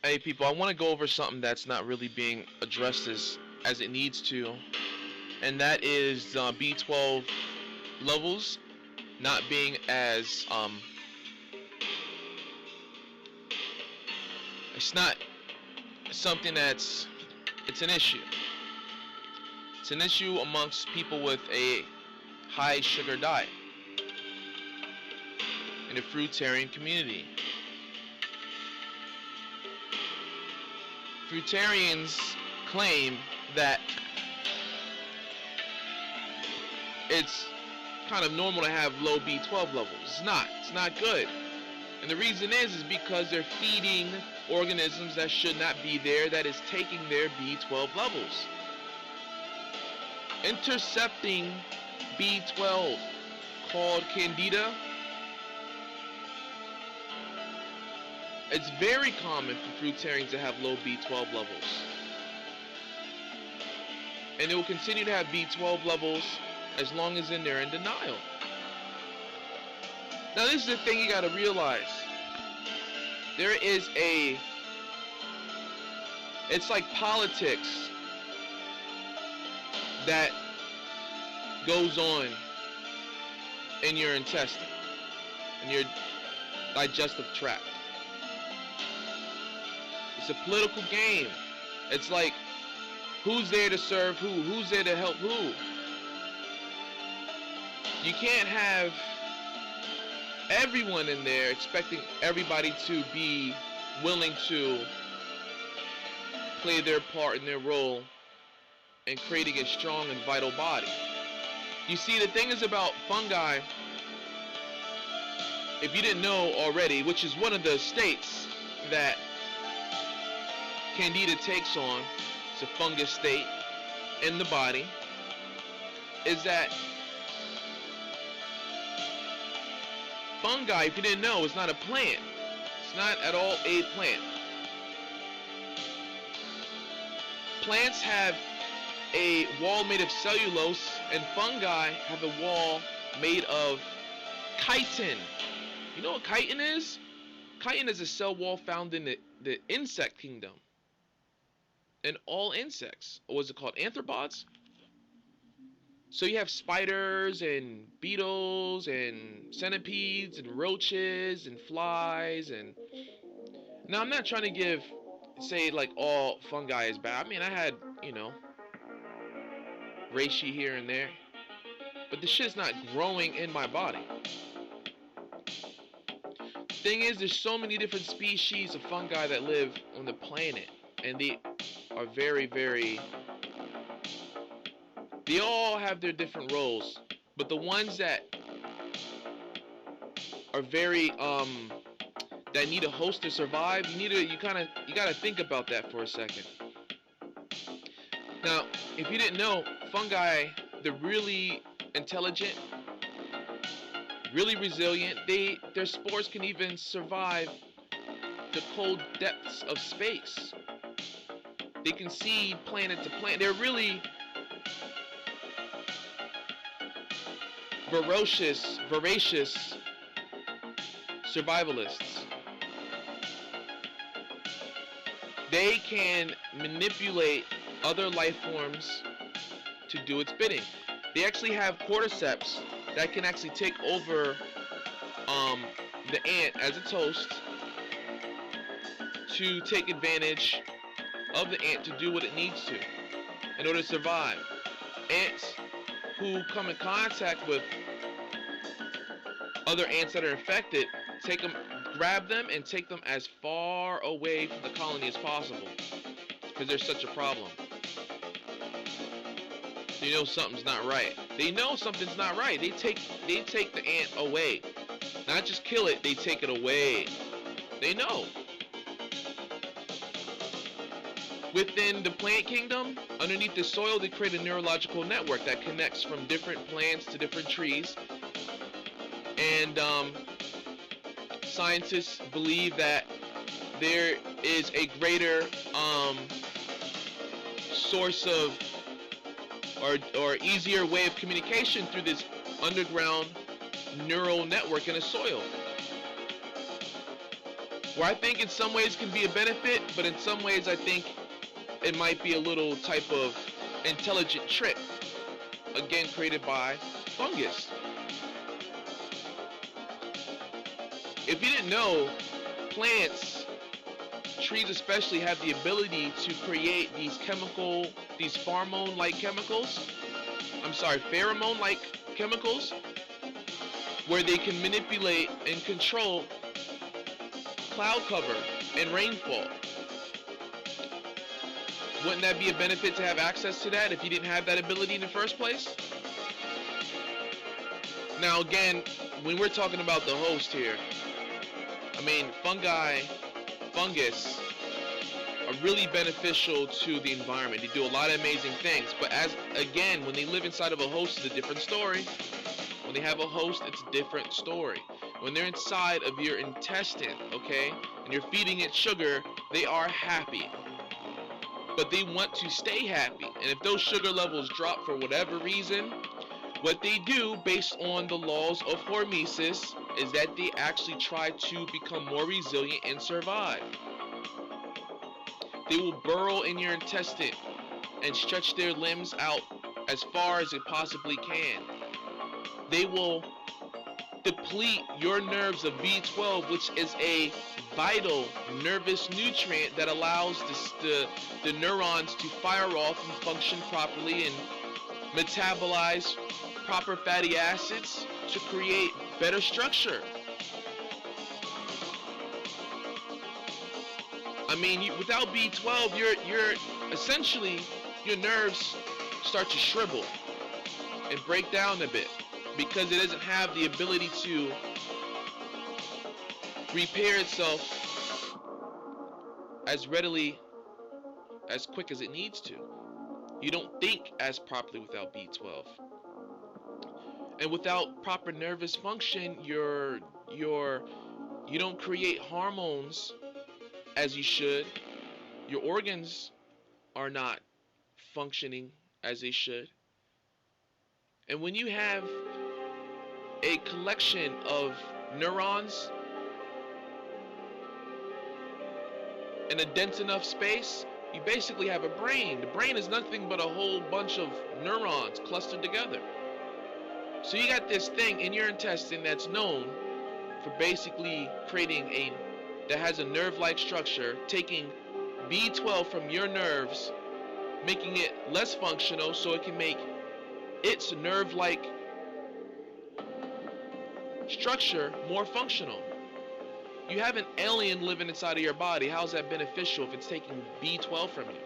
Hey people, I want to go over something that's not really being addressed as it needs to, and that is B12 levels not being as it's not something it's an issue. It's an issue amongst people with a high sugar diet in the fruitarian community. Fruitarians claim that it's kind of normal to have low B12 levels. It's not. It's not good. And the reason is because they're feeding organisms that should not be there, that is taking their B12 levels. Intercepting B12, called Candida, it's very common for fruitarians to have low B12 levels. And they will continue to have B12 levels as long as they're in denial. Now this is the thing you gotta realize. There is it's like politics that goes on in your intestine, in your digestive tract. It's a political game. It's like, who's there to serve who? Who's there to help who? You can't have everyone in there expecting everybody to be willing to play their part in their role in creating a strong and vital body. You see, the thing is about fungi, if you didn't know already, which is one of the states that Candida takes on, it's a fungus state in the body, is that fungi, if you didn't know, is not a plant. It's not at all a plant. Plants have a wall made of cellulose, and fungi have a wall made of chitin. You know what chitin is? Chitin is a cell wall found in the insect kingdom. In all insects. Or what's it called? Arthropods? So you have spiders and beetles and centipedes and roaches and flies. And now I'm not trying to say like all fungi is bad. I mean, I had, reishi here and there, but the shit's not growing in my body. The thing is, there's so many different species of fungi that live on the planet, and they are very, very, they all have their different roles, but the ones that are very that need a host to survive, you gotta think about that for a second. Now, if you didn't know, fungi, they're really intelligent, really resilient. Their spores can even survive the cold depths of space. They can see planet to planet. They're really voracious survivalists. They can manipulate other life forms to do its bidding. They actually have cordyceps that can actually take over the ant as its host to take advantage of the ant to do what it needs to in order to survive. Ants who come in contact with other ants that are infected, grab them and take them as far away from the colony as possible, because there's such a problem. So you know something's not right. They know something's not right. They take the ant away. Not just kill it, they take it away. They know. Within the plant kingdom, underneath the soil, they create a neurological network that connects from different plants to different trees. And scientists believe that there is a greater source of or easier way of communication through this underground neural network in the soil. where I think in some ways can be a benefit, but in some ways I think it might be a little type of intelligent trick, again created by fungus. If you didn't know, plants, trees especially, have the ability to create these pheromone-like chemicals, where they can manipulate and control cloud cover and rainfall. Wouldn't that be a benefit to have access to that if you didn't have that ability in the first place? Now again, when we're talking about the host here, I mean, fungus are really beneficial to the environment. They do a lot of amazing things, but when they live inside of a host, it's a different story. When they have a host, it's a different story. When they're inside of your intestine, okay, and you're feeding it sugar, they are happy. But they want to stay happy. And if those sugar levels drop for whatever reason, what they do based on the laws of hormesis is that they actually try to become more resilient and survive. They will burrow in your intestine and stretch their limbs out as far as it possibly can. They will deplete your nerves of B12, which is a vital nervous nutrient that allows the neurons to fire off and function properly and metabolize proper fatty acids to create better structure. I mean, without B12, you're essentially, your nerves start to shrivel and break down a bit because it doesn't have the ability to repair itself as readily, as quick as it needs to. You don't think as properly without B12. And without proper nervous function, you don't create hormones as you should. Your organs are not functioning as they should. And when you have a collection of neurons in a dense enough space, you basically have a brain. The brain is nothing but a whole bunch of neurons clustered together. So you got this thing in your intestine that's known for basically creating that has a nerve-like structure, taking B12 from your nerves, making it less functional so it can make its nerve-like structure more functional. You have an alien living inside of your body. How is that beneficial if it's taking B12 from you?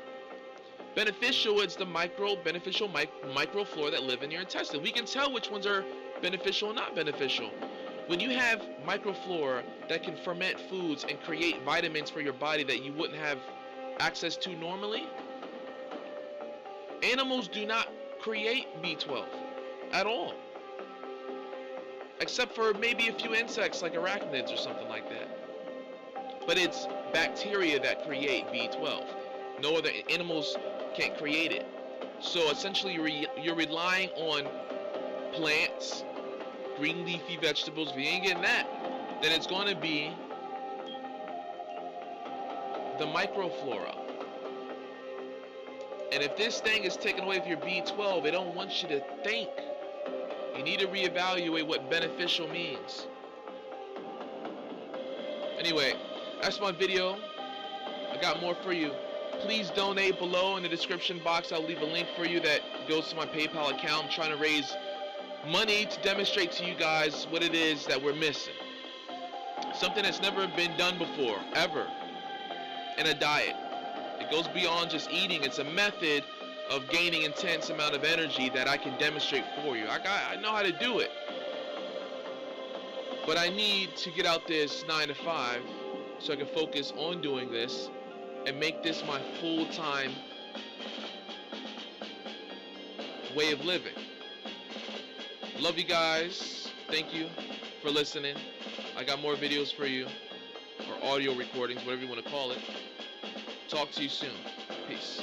Beneficial, it's the beneficial microflora that live in your intestine. We can tell which ones are beneficial and not beneficial. When you have microflora that can ferment foods and create vitamins for your body that you wouldn't have access to normally, animals do not create B12 at all. Except for maybe a few insects like arachnids or something like that. But it's bacteria that create B12. No other animals can't create it. So essentially you're relying on plants, green leafy vegetables. If you ain't getting that, then it's going to be the microflora. And if this thing is taken away with your B12, they don't want you to think. You need to reevaluate what beneficial means. Anyway, that's my video. I got more for you. Please donate below in the description box. I'll leave a link for you that goes to my PayPal account. I'm trying to raise money to demonstrate to you guys what it is that we're missing. Something that's never been done before, ever, in a diet. It goes beyond just eating. It's a method of gaining intense amount of energy that I can demonstrate for you. I know how to do it. But I need to get out this 9 to 5 so I can focus on doing this and make this my full-time way of living. Love you guys. Thank you for listening. I got more videos for you, or audio recordings, whatever you want to call it. Talk to you soon. Peace.